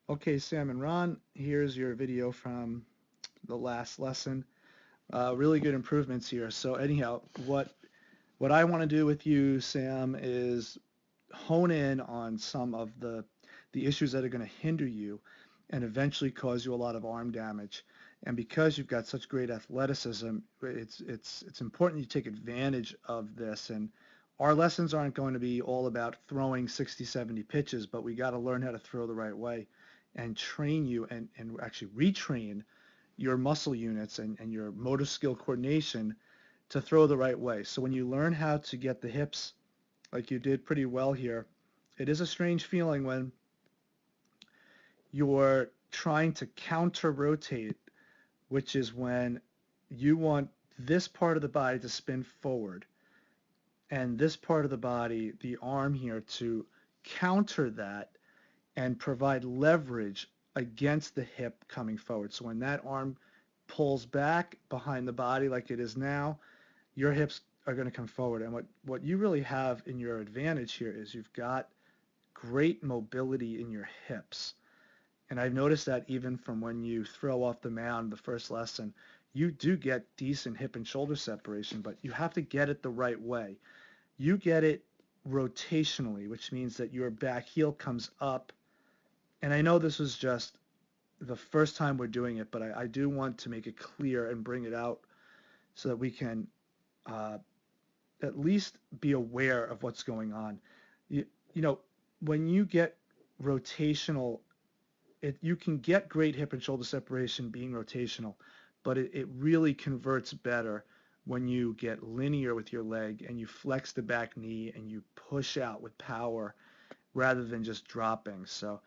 Okay, Sam and Ron, here's your video from the last lesson. Really good improvements here. So anyhow, what I want to do with you, Sam, is hone in on some of the issues that are going to hinder you and eventually cause you a lot of arm damage. And because you've got such great athleticism, it's important you take advantage of this. And our lessons aren't going to be all about throwing 60, 70 pitches, but we got to learn how to throw the right way and train you and actually retrain your muscle units and your motor skill coordination to throw the right way. So when you learn how to get the hips like you did pretty well here, it is a strange feeling when you're trying to counter rotate, which is when you want this part of the body to spin forward and this part of the body, the arm here, to counter that and provide leverage against the hip coming forward. So when that arm pulls back behind the body like it is now, your hips are going to come forward. And what you really have in your advantage here is you've got great mobility in your hips. And I've noticed that even from when you throw off the mound the first lesson, you do get decent hip and shoulder separation, but you have to get it the right way. You get it rotationally, which means that your back heel comes up. And I know this was just the first time we're doing it, but I do want to make it clear and bring it out so that we can uh, at least be aware of what's going on. You, you know, when you get rotational, you can get great hip and shoulder separation being rotational, but it really converts better when you get linear with your leg and you flex the back knee and you push out with power rather than just dropping. So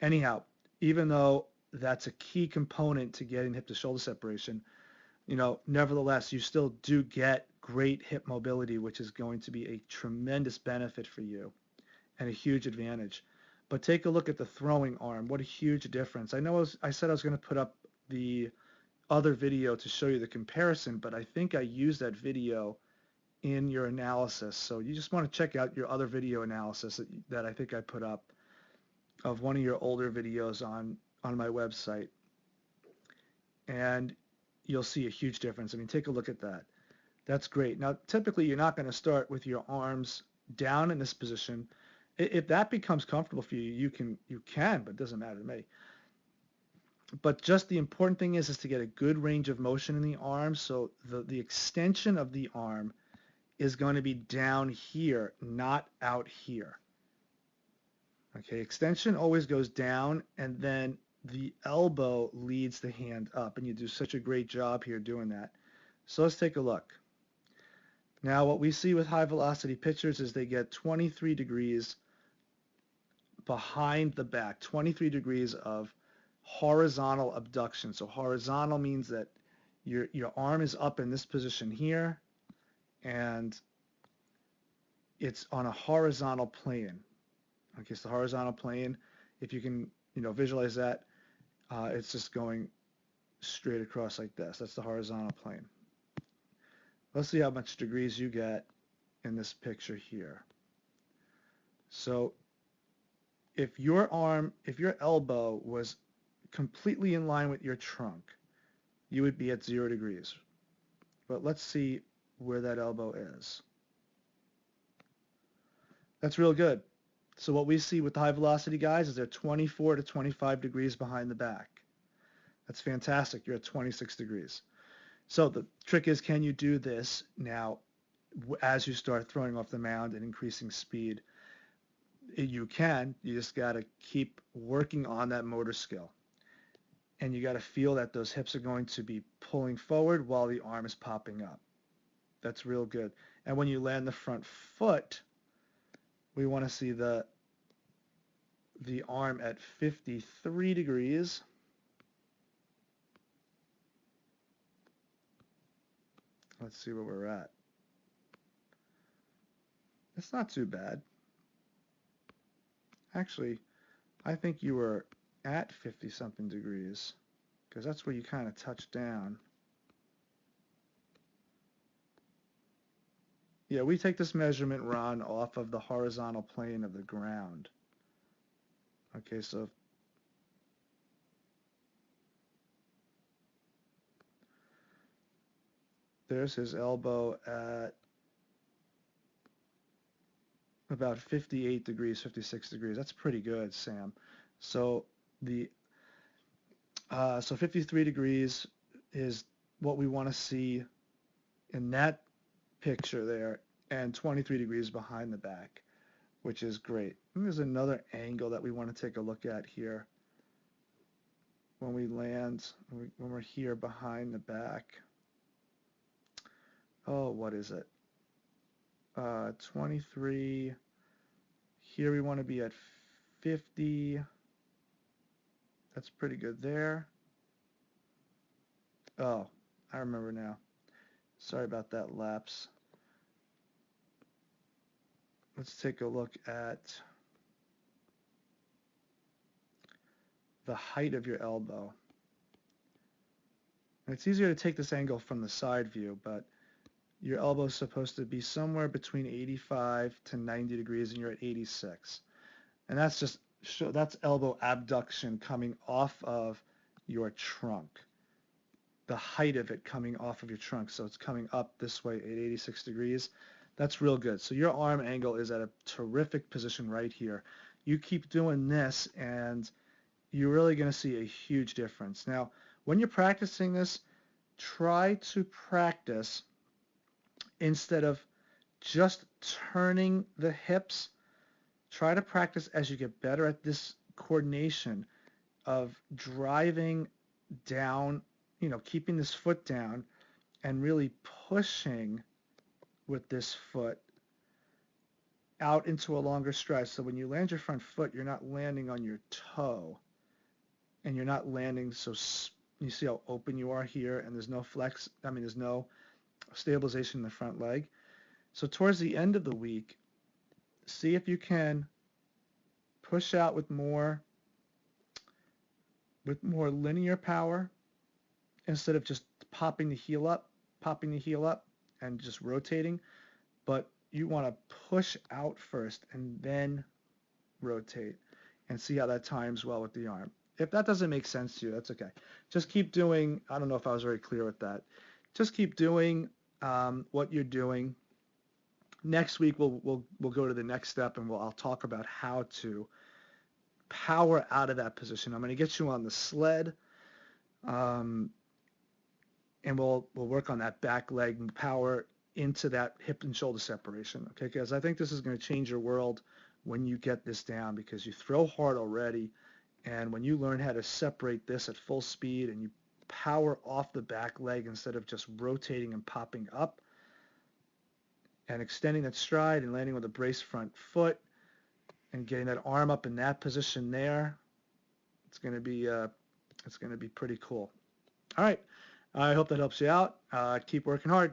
anyhow, even though that's a key component to getting hip to shoulder separation, nevertheless, you still do get great hip mobility, which is going to be a tremendous benefit for you and a huge advantage. But take a look at the throwing arm. What a huge difference. I said I was going to put up the other video to show you the comparison, but I think I used that video in your analysis. So you just want to check out your other video analysis that I think I put up of one of your older videos on my website. And you'll see a huge difference. I mean, take a look at that. That's great. Now, typically, you're not going to start with your arms down in this position. If that becomes comfortable for you, you can, but it doesn't matter to me. But just the important thing is to get a good range of motion in the arm. So the extension of the arm is going to be down here, not out here. Okay, extension always goes down, and then the elbow leads the hand up, and you do such a great job here doing that. So let's take a look. Now, what we see with high velocity pitchers is they get 23 degrees behind the back, 23 degrees of horizontal abduction. So horizontal means that your arm is up in this position here, and it's on a horizontal plane. Okay, so the horizontal plane, if you can, visualize that, it's just going straight across like this. That's the horizontal plane. Let's see how much degrees you get in this picture here. So if your elbow was completely in line with your trunk, you would be at 0 degrees. But let's see where that elbow is. That's real good. So what we see with the high velocity guys is they're 24 to 25 degrees behind the back. That's fantastic. You're at 26 degrees. So the trick is, can you do this now as you start throwing off the mound and increasing speed? You can. You just got to keep working on that motor skill. And you got to feel that those hips are going to be pulling forward while the arm is popping up. That's real good. And when you land the front foot, we want to see the arm at 53 degrees. Let's see where we're at. It's not too bad. Actually, I think you were at 50 something degrees because that's where you kind of touched down. Yeah, we take this measurement run off of the horizontal plane of the ground. Okay, so There's his elbow at about 58 degrees, 56 degrees. That's pretty good, Sam. So the 53 degrees is what we want to see in that picture there, and 23 degrees behind the back, which is great. And there's another angle that we want to take a look at here when we land, when we're here behind the back. Oh, what is it? 23. Here we want to be at 50. That's pretty good there. Oh, I remember now. Sorry about that lapse. Let's take a look at the height of your elbow. And it's easier to take this angle from the side view, but your elbow is supposed to be somewhere between 85 to 90 degrees, and you're at 86. And that's elbow abduction coming off of your trunk. The height of it coming off of your trunk. So it's coming up this way at 86 degrees. That's real good. So your arm angle is at a terrific position right here. You keep doing this and you're really going to see a huge difference. Now, when you're practicing this, try to practice instead of just turning the hips. Try to practice as you get better at this coordination of driving down, keeping this foot down and really pushing with this foot out into a longer stretch. So when you land your front foot, you're not landing on your toe and you're not landing so you see how open you are here, and there's no flex. There's no stabilization in the front leg. So towards the end of the week, see if you can push out with more linear power instead of just popping the heel up and just rotating. But you want to push out first and then rotate and see how that times well with the arm. If that doesn't make sense to you, that's okay. Just keep doing, I don't know if I was very clear with that. Just keep doing what you're doing. Next week we'll go to the next step, and I'll talk about how to power out of that position. I'm going to get you on the sled, and we'll work on that back leg and power into that hip and shoulder separation. Okay, because I think this is going to change your world when you get this down, because you throw hard already, and when you learn how to separate this at full speed and you power off the back leg instead of just rotating and popping up and extending that stride and landing with a braced front foot and getting that arm up in that position there, it's going to be pretty cool. All right, I hope that helps you out. Keep working hard.